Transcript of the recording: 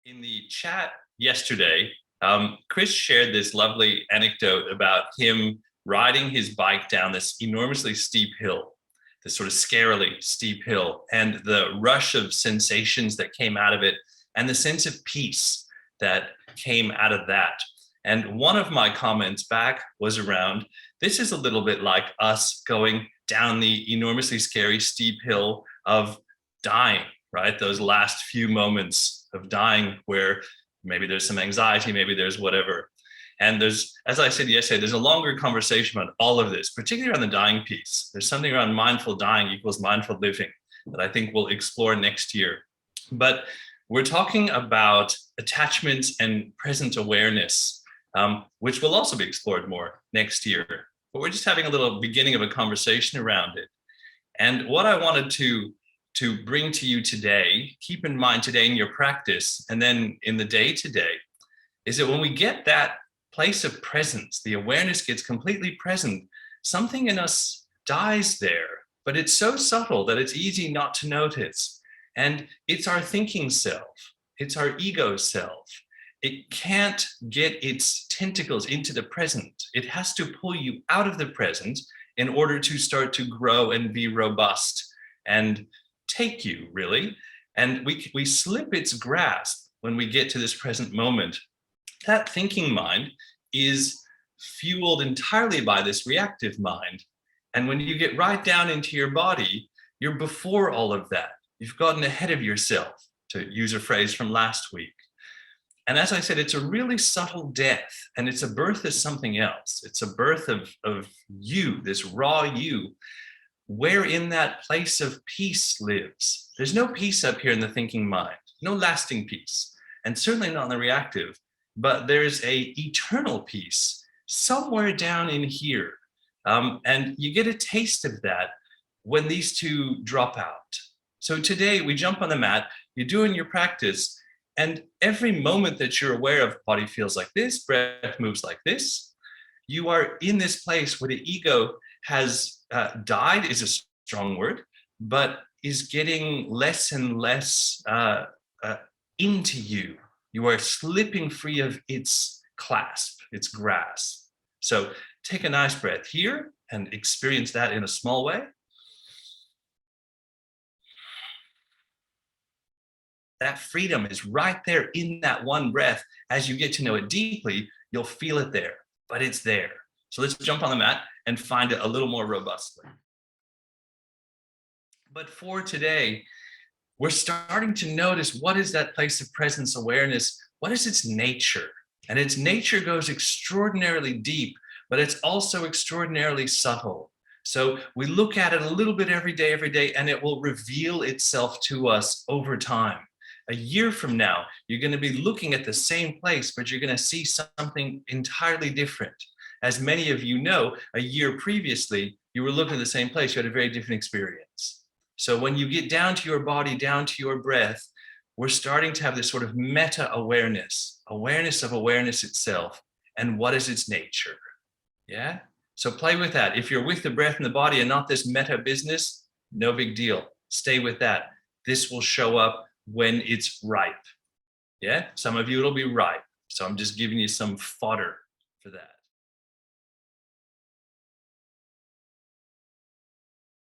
In the chat yesterday, Chris shared this lovely anecdote about him riding his bike down this enormously steep hill, this sort of scarily steep hill, and the rush of sensations that came out of it, and the sense of peace that came out of that. And one of my comments back was around, this is a little bit like us going down the enormously scary steep hill of dying, right? Those last few moments of dying where maybe there's some anxiety, maybe there's whatever. And there's, as I said yesterday, there's a longer conversation about all of this, particularly around the dying piece. There's something around mindful dying equals mindful living that I think we'll explore next year. But we're talking about attachments and present awareness, which will also be explored more next year. But we're just having a little beginning of a conversation around it. And what I wanted to bring to you today, keep in mind today in your practice, and then in the day to day, is that when we get that place of presence, the awareness gets completely present, something in us dies there, but it's so subtle that it's easy not to notice. And it's our thinking self, it's our ego self. It can't get its tentacles into the present. It has to pull you out of the present in order to start to grow and be robust and take you, really. And we slip its grasp when we get to this present moment. That thinking mind is fueled entirely by this reactive mind. And when you get right down into your body, you're before all of that. You've gotten ahead of yourself, to use a phrase from last week. And as I said, it's a really subtle death, and it's a birth of something else. It's a birth of you, this raw you, where in that place of peace lives. There's no peace up here in the thinking mind, no lasting peace, and certainly not in the reactive, but there's a eternal peace somewhere down in here. And you get a taste of that when these two drop out. So today we jump on the mat, you're doing your practice, and every moment that you're aware of, body feels like this, breath moves like this, you are in this place where the ego has died, is a strong word, but is getting less and less into you. You are slipping free of its clasp, its grasp. So take a nice breath here and experience that in a small way. That freedom is right there in that one breath. As you get to know it deeply, you'll feel it there, but it's there. So let's jump on the mat and find it a little more robustly. But for today, we're starting to notice, what is that place of presence awareness? What is its nature? And its nature goes extraordinarily deep, but it's also extraordinarily subtle. So we look at it a little bit every day, and it will reveal itself to us over time. A year from now, you're going to be looking at the same place, but you're going to see something entirely different. As many of you know, a year previously, you were looking at the same place, you had a very different experience. So when you get down to your body, down to your breath, we're starting to have this sort of meta awareness of awareness itself, and what is its nature. Yeah? So play with that. If you're with the breath and the body and not this meta business, no big deal. Stay with that. This will show up when it's ripe. Yeah? Some of you it'll be ripe. So I'm just giving you some fodder for that.